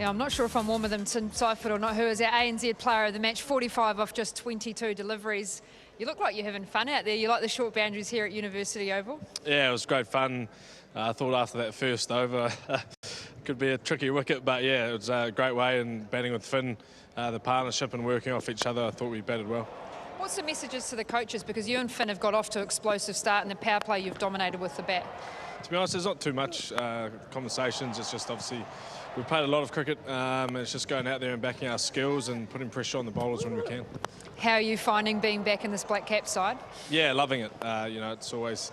Yeah, I'm not sure if I'm warmer than Tim Seifert or not, who is our ANZ player of the match, 45 off just 22 deliveries. You look like you're having fun out there. You like the short boundaries here at University Oval? Yeah, it was great fun. I thought after that first over could be a tricky wicket, but yeah, it was a great way, and batting with Finn, the partnership and working off each other, I thought we batted well. What's the messages to the coaches? Because you and Finn have got off to an explosive start, and the power play you've dominated with the bat. To be honest, there's not too much conversations. It's just obviously we've played a lot of cricket, and it's just going out there and backing our skills and putting pressure on the bowlers when we can. How are you finding being back in this Black Cap side? Yeah, loving it. You know, it's always,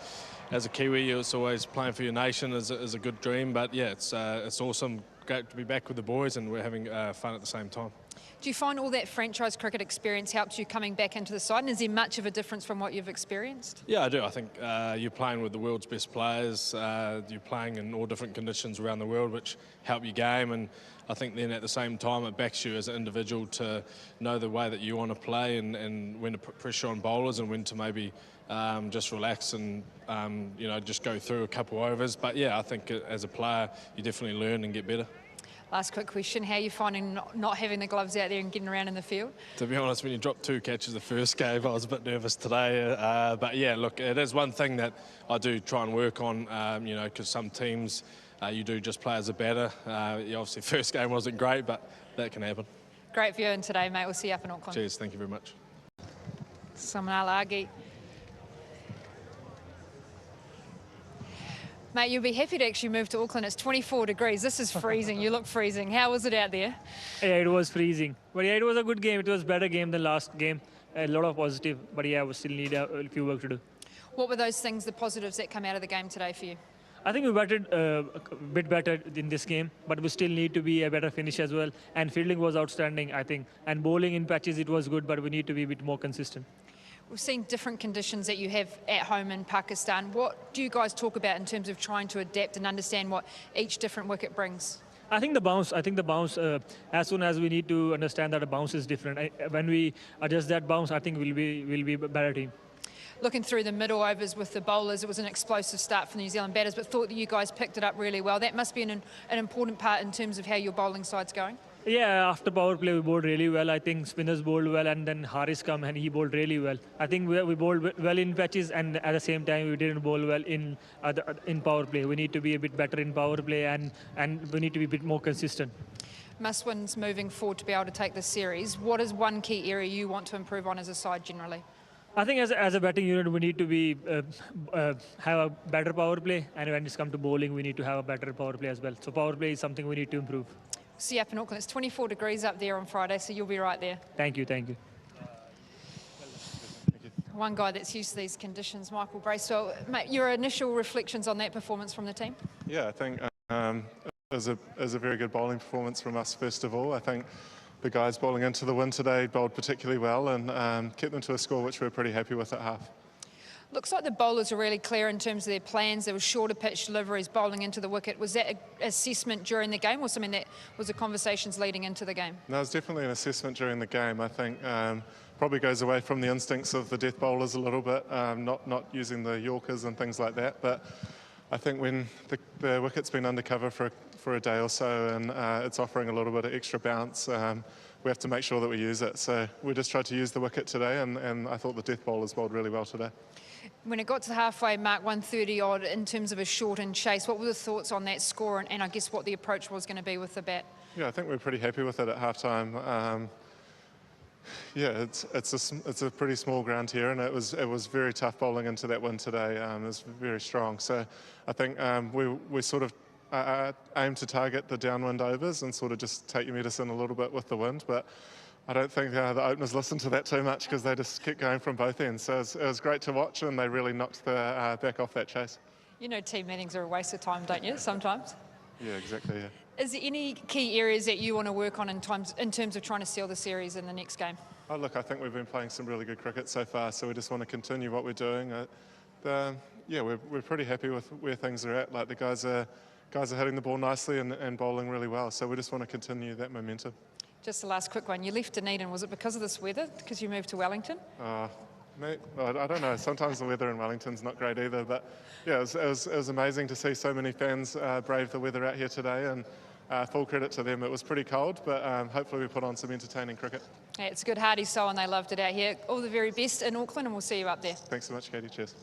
as a Kiwi, it's always playing for your nation is a good dream. But yeah, it's awesome. Great to be back with the boys, and we're having fun at the same time. Do you find all that franchise cricket experience helps you coming back into the side? And is there much of a difference from what you've experienced? Yeah, I do. I think you're playing with the world's best players. You're playing in all different conditions around the world, which help your game. And I think then at the same time, it backs you as an individual to know the way that you want to play and when to put pressure on bowlers and when to maybe just relax and you know, just go through a couple overs. But yeah, I think as a player, you definitely learn and get better. Last quick question, how are you finding not having the gloves out there and getting around in the field? To be honest, when you dropped 2 catches the first game, I was a bit nervous today. But yeah, look, it is one thing that I do try and work on, you know, because some teams you do just play as a batter. Obviously, first game wasn't great, but that can happen. Great viewing today, mate. We'll see you up in Auckland. Cheers, thank you very much. Salman Agha. Mate, you'll be happy to actually move to Auckland. It's 24 degrees. This is freezing. You look freezing. How was it out there? Yeah, it was freezing. But yeah, it was a good game. It was a better game than last game. A lot of positive. But yeah, we still need a few work to do. What were those things, the positives that come out of the game today for you? I think we batted a bit better in this game, but we still need to be a better finish as well. And fielding was outstanding, I think. And bowling in patches, it was good, but we need to be a bit more consistent. We've seen different conditions that you have at home in Pakistan. What do you guys talk about in terms of trying to adapt and understand what each different wicket brings? I think the bounce, as soon as we need to understand that a bounce is different. When we adjust that bounce, I think we'll be a better team. Looking through the middle overs with the bowlers, it was an explosive start for the New Zealand batters, but thought that you guys picked it up really well. That must be an important part in terms of how your bowling side's going. Yeah, after power play, we bowled really well. I think spinners bowled well, and then Haris come and he bowled really well. I think we bowled well in patches, and at the same time, we didn't bowl well in power play. We need to be a bit better in power play, and we need to be a bit more consistent. Must-wins moving forward to be able to take this series. What is one key area you want to improve on as a side generally? I think as a batting unit, we need to be have a better power play, and when it's come to bowling, we need to have a better power play as well. So power play is something we need to improve. See you up in Auckland. It's 24 degrees up there on Friday, so you'll be right there. Thank you, thank you. One guy that's used to these conditions, Michael Bracewell. Mate, your initial reflections on that performance from the team? Yeah, I think it was a very good bowling performance from us, first of all. I think the guys bowling into the wind today bowled particularly well and kept them to a score which we're pretty happy with at half. Looks like the bowlers are really clear in terms of their plans. There was shorter pitch deliveries bowling into the wicket. Was that an assessment during the game or something that was the conversations leading into the game? No, it was definitely an assessment during the game. I think probably goes away from the instincts of the death bowlers a little bit, not using the Yorkers and things like that. But I think when the wicket's been undercover for a day or so and it's offering a little bit of extra bounce, we have to make sure that we use it. So we just tried to use the wicket today, and I thought the death bowlers bowled really well today. When it got to the halfway mark, 130 odd in terms of a shortened chase, what were the thoughts on that score and I guess what the approach was going to be with the bat? Yeah, I think we're pretty happy with it at halftime. Yeah, it's a pretty small ground here, and it was very tough bowling into that wind today. It was very strong. So I think we sort of aim to target the downwind overs and sort of just take your medicine a little bit with the wind, but I don't think the openers listened to that too much because they just kept going from both ends. So it was great to watch, and they really knocked the back off that chase. You know team meetings are a waste of time, don't you, sometimes? Yeah, exactly, yeah. Is there any key areas that you want to work on in terms of trying to seal the series in the next game? Oh, look, I think we've been playing some really good cricket so far, so we just want to continue what we're doing. Yeah, we're pretty happy with where things are at. Like the guys are hitting the ball nicely and bowling really well, so we just want to continue that momentum. Just the last quick one. You left Dunedin. Was it because of this weather? Because you moved to Wellington? Mate, I don't know. Sometimes the weather in Wellington's not great either. But yeah, it was amazing to see so many fans brave the weather out here today. And full credit to them. It was pretty cold, but hopefully we put on some entertaining cricket. Yeah, it's a good hearty soul and they loved it out here. All the very best in Auckland and we'll see you up there. Thanks so much, Katie. Cheers.